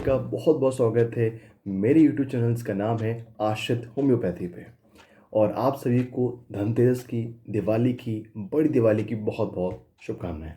का बहुत बहुत स्वागत है। मेरे यूट्यूब चैनल्स का नाम है आश्रित होम्योपैथी पे। और आप सभी को धनतेरस की, दिवाली की, बड़ी दिवाली की बहुत बहुत शुभकामनाएं।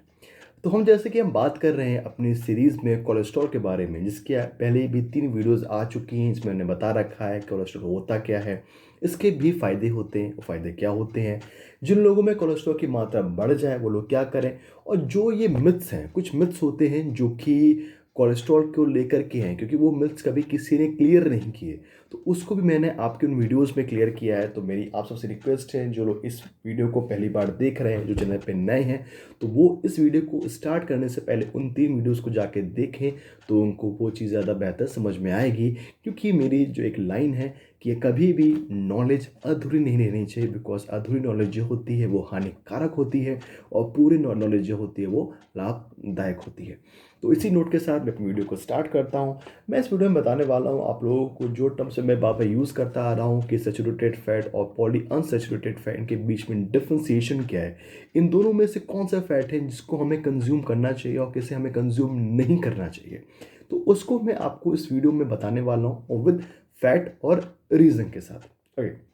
तो जैसे कि हम बात कर रहे हैं अपनी सीरीज़ में कोलेस्ट्रॉल के बारे में, जिसके पहले भी 3 वीडियोस आ चुकी हैं। इसमें हमने बता रखा है कोलेस्ट्रॉल होता क्या है, इसके भी फ़ायदे होते हैं, वो फ़ायदे क्या होते हैं, जिन लोगों में कोलेस्ट्रॉल की मात्रा बढ़ जाए वो लोग क्या करें, और जो ये मिथ्स हैं, कुछ मिथ्स होते हैं जो कि कोलेस्ट्रॉल को लेकर के हैं, क्योंकि वो मिथ्स कभी किसी ने क्लियर नहीं किए। तो उसको भी मैंने आपके उन वीडियोस में क्लियर किया है। तो मेरी आप सबसे रिक्वेस्ट है, जो लोग इस वीडियो को पहली बार देख रहे हैं, जो चैनल पे नए हैं, तो वो इस वीडियो को स्टार्ट करने से पहले उन 3 वीडियोस को जाके देखें, तो उनको वो चीज़ ज़्यादा बेहतर समझ में आएगी। क्योंकि मेरी जो एक लाइन है कि कभी भी नॉलेज अधूरी नहीं रहनी चाहिए, बिकॉज अधूरी नॉलेज जो होती है वो हानिकारक होती है, और पूरी नॉलेज जो होती है वो लाभदायक होती है। तो इसी नोट के साथ मैं अपनी वीडियो को स्टार्ट करता हूँ। मैं इस वीडियो में बताने वाला हूँ आप लोगों को जो टर्म से मैं बार यूज़ करता आ रहा हूँ कि सैचुरेटेड फैट और पॉली अनसैचुरेटेड फैट के बीच में डिफ्रेंसिएशन क्या है, इन दोनों में से कौन सा फैट है जिसको हमें कंज्यूम करना चाहिए और किसे हमें कंज्यूम नहीं करना चाहिए। तो उसको मैं आपको इस वीडियो में बताने वाला हूँ, और विद फैट और रीज़न के साथ। ओके,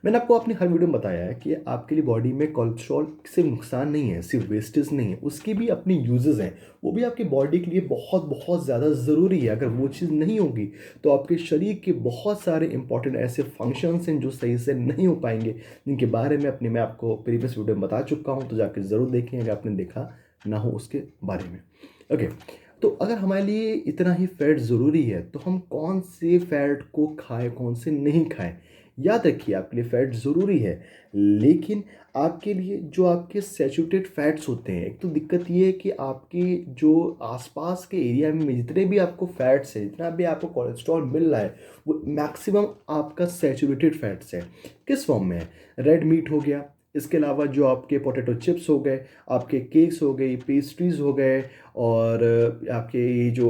मैंने आपको अपनी हर वीडियो में बताया है कि आपके लिए बॉडी में कोलेस्ट्रॉल सिर्फ नुकसान नहीं है, सिर्फ वेस्टेज नहीं है, उसकी भी अपनी यूजेस हैं। वो भी आपकी बॉडी के लिए बहुत बहुत ज़्यादा ज़रूरी है। अगर वो चीज़ नहीं होगी तो आपके शरीर के बहुत सारे इंपॉर्टेंट ऐसे फंक्शंस हैं जो सही से नहीं हो पाएंगे, जिनके बारे में मैं आपको प्रीवियस वीडियो में बता चुका हूँ। तो जाकर ज़रूर देखें अगर आपने देखा ना हो उसके बारे में। ओके, तो अगर हमारे लिए इतना ही फैट ज़रूरी है तो हम कौन से फैट को खाएं, कौन से नहीं खाएं। याद रखिए, आपके लिए फैट ज़रूरी है, लेकिन आपके लिए जो आपके सैचुरेटेड फैट्स होते हैं, एक तो दिक्कत ये है कि आपके जो आसपास के एरिया में जितने भी आपको फैट्स हैं, जितना भी आपको कोलेस्ट्रॉल मिल रहा है, वो मैक्सिमम आपका सैचुरेटेड फैट्स है। किस फॉर्म में है? रेड मीट हो गया, इसके अलावा जो आपके पोटैटो चिप्स हो गए, आपके केक्स हो गए, पेस्ट्रीज़ हो गए, और आपके ये जो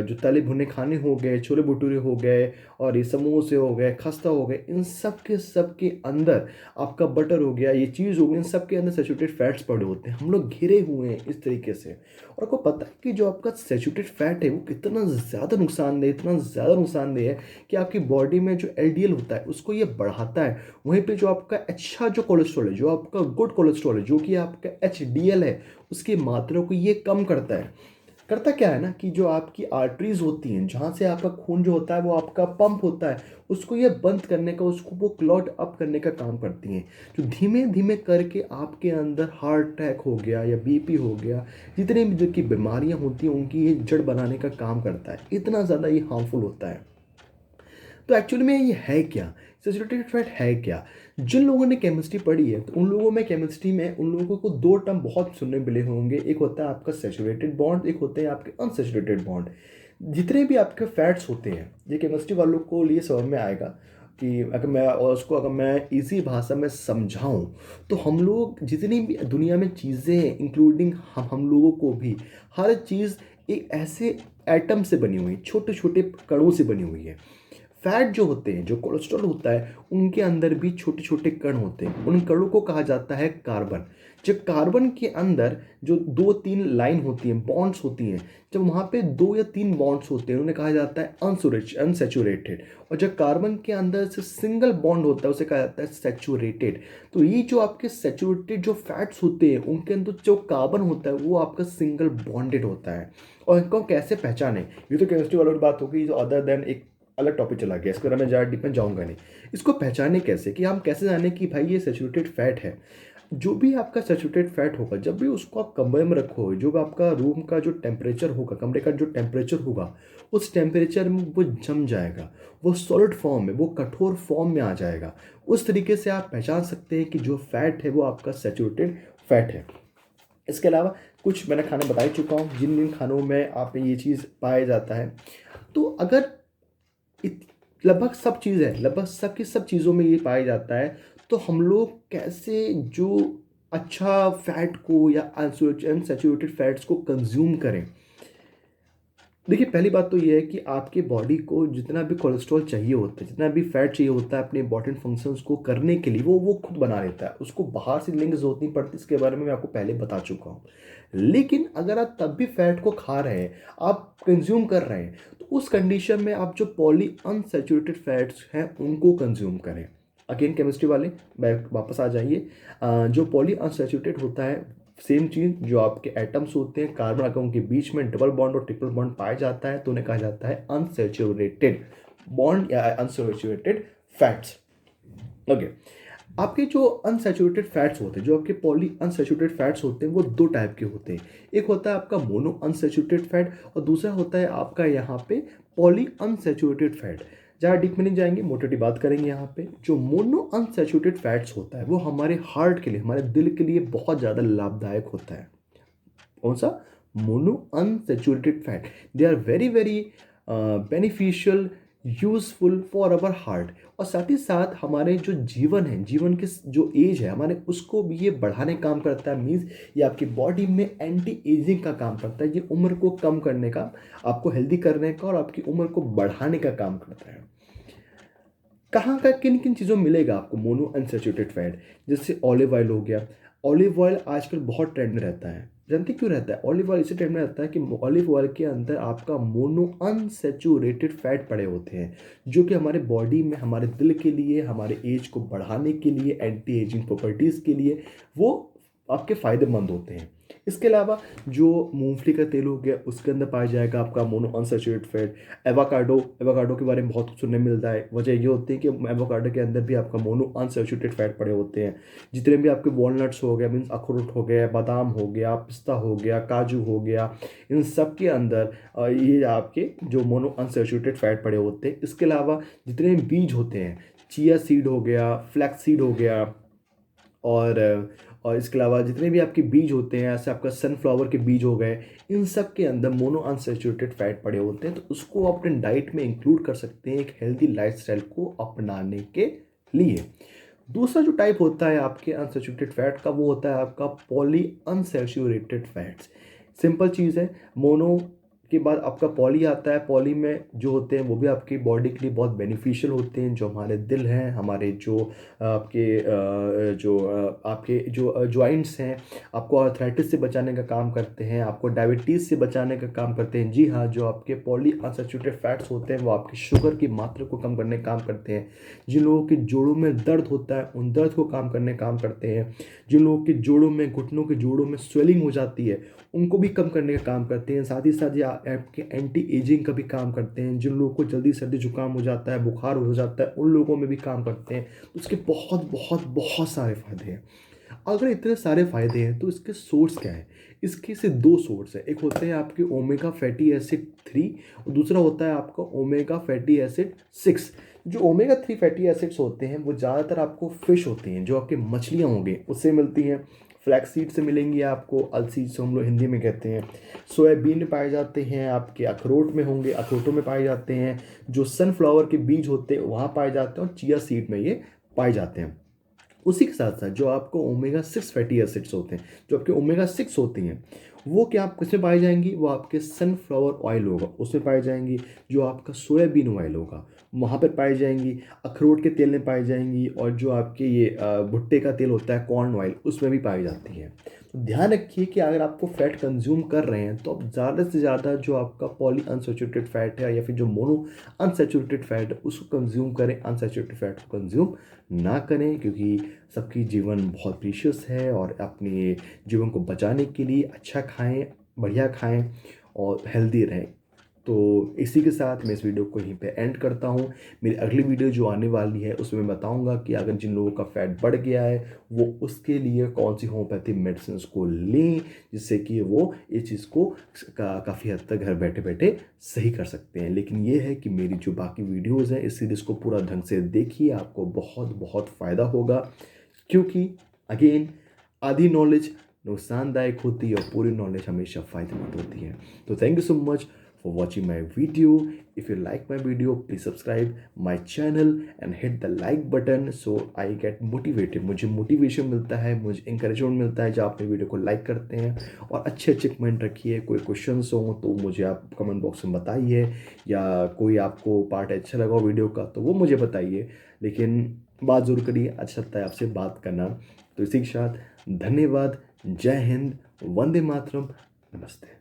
जो तले भुने खाने हो गए, छोले भटूरे हो गए, और ये समोसे हो गए, खस्ता हो गए, इन सब के अंदर आपका बटर हो गया, ये चीज़ हो गई, इन सब के अंदर सैचुरेटेड फैट्स पड़े होते हैं। हम लोग घिरे हुए हैं इस तरीके से। और आपको पता है कि जो आपका सैचुरेटेड फैट है वो कितना ज़्यादा नुकसानदेह, इतना ज़्यादा नुकसानदेह है कि आपकी बॉडी में जो एलडीएल होता है उसको ये बढ़ाता है। वहीं पे जो आपका अच्छा जो कोलेस्ट्रॉल है, जो आपका गुड कोलेस्ट्रॉल है, जो कि आपका एचडीएल है, उसकी मात्रा को ये कम करता है। करता क्या है ना कि जो आपकी आर्टरीज होती हैं, जहाँ से आपका खून जो होता है वो आपका पंप होता है, उसको ये बंद करने का, उसको वो क्लॉट अप करने का काम करती हैं, जो धीमे धीमे करके आपके अंदर हार्ट अटैक हो गया या बीपी हो गया, जितने भी जो की बीमारियाँ होती हैं उनकी ये जड़ बनाने का काम करता है। इतना ज़्यादा ये हार्मफुल होता है। तो एक्चुअली में ये है क्या, सैचुरेटेड फैट है क्या? जिन लोगों ने केमिस्ट्री पढ़ी है तो उन लोगों में केमिस्ट्री में उन लोगों को 2 टर्म बहुत सुनने मिले होंगे। एक होता है आपका सैचुरेटेड बॉन्ड, एक होते हैं आपके अनसैचुरेटेड बॉन्ड। जितने भी आपके फैट्स होते हैं, ये केमिस्ट्री वालों को लिए समझ में आएगा कि अगर मैं इसी भाषा में समझाऊं, तो हम लोग जितनी भी दुनिया में चीज़ें हैं, इंक्लूडिंग हम लोगों को भी, हर चीज़ एक ऐसे एटम से बनी हुई, छोटे छोटे कणों से बनी हुई है। फैट जो होते हैं, जो कोलेस्ट्रॉल होता है, उनके अंदर भी छोटे छोटे कण होते हैं। उन कणों को कहा जाता है कार्बन। जब कार्बन के अंदर जो 2-3 लाइन होती हैं, बॉन्ड्स होती हैं, जब वहाँ पे 2 या 3 बॉन्ड्स होते हैं, उन्हें कहा जाता है अनसैचुरेटेड। और जब कार्बन के अंदर से सिंगल बॉन्ड होता है उसे कहा जाता है सैचुरेटेड। तो ये जो आपके सैचुरेटेड जो फैट्स होते हैं, उनके अंदर जो कार्बन होता है वो आपका सिंगल बॉन्डेड होता है। और इनको कैसे पहचाने, ये तो केमिस्ट्री वालों की बात होगी, जो अदर देन एक अलग टॉपिक चला गया, इसको मैं ज़्यादा डीप में जाऊंगा नहीं। इसको पहचाने कैसे, कि हम कैसे जाने कि भाई ये सैचुरेटेड फैट है। जो भी आपका सैचुरेटेड फैट होगा, जब भी उसको आप कमरे में रखो, जो भी आपका रूम का जो टेम्परेचर होगा, कमरे का जो टेम्परेचर होगा, उस टेम्परेचर में वो जम जाएगा, वो सॉलिड फॉर्म में, वो कठोर फॉर्म में आ जाएगा। उस तरीके से आप पहचान सकते हैं कि जो फैट है वो आपका सैचुरेटेड फैट है। इसके अलावा कुछ मैंने खाने बता ही चुका हूँ, जिन जिन खानों में आप में ये चीज़ पाया जाता है। तो अगर लगभग सब चीज़ है, लगभग सब की सब चीज़ों में ये पाया जाता है, तो हम लोग कैसे जो अच्छा फैट को या अनसैचुरेटेड फैट्स को कंज्यूम करें। देखिए, पहली बात तो ये है कि आपकी बॉडी को जितना भी कोलेस्ट्रॉल चाहिए होता है, जितना भी फैट चाहिए होता है अपने इंपॉर्टेंट फंक्शंस को करने के लिए, वो खुद बना लेता है। उसको बाहर से लेने की ज़रूरत नहीं पड़ती, इसके बारे में मैं आपको पहले बता चुका हूँ। लेकिन अगर आप तब भी फैट को खा रहे हैं, आप कंज़्यूम कर रहे हैं, तो उस कंडीशन में आप जो पॉली अनसैचुरेटेड फैट्स हैं, उनको कंज़्यूम करें। अगेन केमिस्ट्री वाले बैक वापस आ जाइए। जो पॉली अनसैचुरेटेड होता है, सेम चीज़, जो आपके एटम्स होते हैं कार्बन अटोम के बीच में डबल बॉन्ड और ट्रिपल बॉन्ड पाया जाता है, तो उन्हें कहा जाता है अनसैचुरेटेड बॉन्ड या अनसैचुरेटेड फैट्स। ओके। आपके जो अनसैचुरेटेड फैट्स होते हैं, जो आपके पॉली अनसैचुरेटेड फैट्स होते हैं, वो दो टाइप के होते हैं। एक होता है आपका मोनो अनसैचुरेटेड फैट और दूसरा होता है आपका यहाँ पे पॉली अनसैचुरेटेड फैट। ज़्यादा डीप में नहीं जाएंगे, मोटी बात करेंगे यहाँ पे। जो मोनो अनसैचुरेटेड फैट्स होता है वो हमारे हार्ट के लिए, हमारे दिल के लिए बहुत ज़्यादा लाभदायक होता है। कौन सा? Mono unsaturated fat. They are very very beneficial, useful for our heart. और साथ ही साथ हमारे जो जीवन है, जीवन की जो एज है हमारे, उसको भी ये बढ़ाने का काम करता है। मीन्स ये आपकी बॉडी में एंटी एजिंग का काम करता है। ये उम्र को कम करने का, आपको हेल्दी करने का और आपकी उम्र को बढ़ाने का काम करता है। कहाँ का किन किन चीज़ों में मिलेगा आपको मोनो अनसैचुरेटेड फैट? जैसे ऑलिव ऑयल हो गया। ऑलिव ऑयल आजकल बहुत ट्रेंड में रहता है। जानते क्यों रहता है? ऑलिव ऑयल इसी ट्रेंड में रहता है कि ऑलिव ऑयल के अंदर आपका मोनो अनसैचुरेटेड फैट पड़े होते हैं, जो कि हमारे बॉडी में, हमारे दिल के लिए, हमारे एज को बढ़ाने के लिए, एंटी एजिंग प्रॉपर्टीज़ के लिए वो आपके फ़ायदेमंद होते हैं। इसके अलावा जो मूंगफली का तेल हो गया, उसके अंदर पाया जाएगा आपका मोनो अनसैचुरेटेड फैट। एवोकाडो के बारे में बहुत कुछ सुनने मिलता है। वजह ये होती है कि एवोकाडो के अंदर भी आपका मोनो अनसैचुरेटेड फैट पड़े होते हैं। जितने भी आपके वॉलनट्स हो गया, मीन्स अखरोट हो गया, बादाम हो गया, पिस्ता हो गया, काजू हो गया, इन सब के अंदर ये आपके जो मोनो अनसैचुरेटेड फैट पड़े होते हैं। इसके अलावा जितने भी बीज होते हैं, चिया सीड हो गया, फ्लैक्स सीड हो गया, और इसके अलावा जितने भी आपके बीज होते हैं, ऐसे आपका सनफ्लावर के बीज हो गए, इन सब के अंदर मोनो अनसैचुरेटेड फैट पड़े होते हैं। तो उसको अपने डाइट में इंक्लूड कर सकते हैं एक हेल्दी लाइफस्टाइल को अपनाने के लिए। दूसरा जो टाइप होता है आपके अनसैचुरेटेड फैट का, वो होता है आपका पॉली अनसैचुरेटेड फैट्स। सिंपल चीज़ है। मोनो के बाद आपका पॉली आता है। पॉली में जो होते हैं वो भी आपकी बॉडी के लिए बहुत बेनिफिशियल होते हैं। जो हमारे दिल हैं, हमारे जो आपके जो जॉइंट्स हैं, आपको आर्थराइटिस से बचाने का काम करते हैं, आपको डायबिटीज़ से बचाने का काम करते हैं। जी हाँ, जो आपके पॉली अनसैचुरेटेड फैट्स होते हैं वो आपकी शुगर की मात्रा को कम करने का काम करते हैं। जिन लोगों के जोड़ों में दर्द होता है, उन दर्द को कम करने का काम करते हैं। जिन लोगों के जोड़ों में, घुटनों के जोड़ों में स्वेलिंग हो जाती है, उनको भी कम करने का काम करते हैं। साथ ही साथ ये आपके एंटी एजिंग का भी काम करते हैं। जिन लोगों को जल्दी सर्दी जुकाम हो जाता है, बुखार हो जाता है, उन लोगों में भी काम करते हैं। तो इसके बहुत बहुत बहुत सारे फायदे हैं। अगर इतने सारे फायदे हैं तो इसके सोर्स क्या है? इसके से दो सोर्स है। एक होते हैं आपके ओमेगा फैटी एसिड 3 और दूसरा होता है आपका ओमेगा फैटी एसिड 6। जो ओमेगा 3 फैटी एसिड्स होते हैं वो ज़्यादातर आपको फिश होती हैं, जो आपके मछलियाँ होंगी उससे मिलती हैं। फ्लैक्स सीड से मिलेंगी आपको, अलसीड से हम लोग हिंदी में कहते हैं। सोयाबीन में पाए जाते हैं, आपके अखरोट में होंगे, अखरोटों में पाए जाते हैं। जो सनफ्लावर के बीज होते हैं वहाँ पाए जाते हैं और चिया सीड में ये पाए जाते हैं। उसी के साथ साथ जो आपको ओमेगा 6 फैटी एसिड्स होते हैं, जो आपके ओमेगा 6 होती हैं, वो क्या आप किसमें पाई जाएंगी? वो आपके सनफ्लावर ऑयल होगा उसमें पाई जाएंगी। जो आपका सोयाबीन ऑयल होगा वहाँ पर पाई जाएंगी। अखरोट के तेल में पाई जाएंगी। और जो आपके ये भुट्टे का तेल होता है, कॉर्न ऑयल, उसमें भी पाई जाती है। तो ध्यान रखिए कि अगर आपको फैट कंज्यूम कर रहे हैं तो आप ज़्यादा से ज़्यादा जो आपका पॉली अनसैचुरेटेड फैट है या फिर जो मोनो अनसैचुरेटेड फैट है उसको कंज्यूम करें। अनसैचुरेटेड फैट को कंज्यूम ना करें, क्योंकि सबकी जीवन बहुत प्रीशियस है और अपने जीवन को बचाने के लिए अच्छा खाएं, बढ़िया खाएं और हेल्दी रहें। तो इसी के साथ मैं इस वीडियो को यहीं पे एंड करता हूँ। मेरी अगली वीडियो जो आने वाली है उसमें मैं बताऊँगा कि अगर जिन लोगों का फैट बढ़ गया है वो उसके लिए कौन सी होम्योपैथिक मेडिसिन को लें, जिससे कि वो इस चीज़ को काफ़ी हद तक घर बैठे बैठे सही कर सकते हैं। लेकिन ये है कि मेरी जो बाकी वीडियोज़ हैं इस सीरीज़ को पूरा ढंग से देखिए, आपको बहुत बहुत फ़ायदा होगा। क्योंकि अगेन, आधी नॉलेज नुकसानदायक होती है और पूरी नॉलेज हमेशा फ़ायदेमंद होती है। तो thank you so much for watching my video. If you like my video, please subscribe my channel and hit the like button so I get motivated. मुझे मोटिवेशन मिलता है, मुझे इंकरेजमेंट मिलता है जब आप मेरी वीडियो को लाइक करते हैं। और अच्छे अच्छे कमेंट रखिए, कोई क्वेश्चंस हो तो मुझे आप कमेंट बॉक्स में बताइए, या कोई आपको पार्ट अच्छा लगा हो वीडियो का तो वो मुझे बताइए। लेकिन बात ज़रूर करिए, अच्छा लगता है आपसे बात करना। तो इसी के साथ धन्यवाद, जय हिंद, वंदे मातरम, नमस्ते।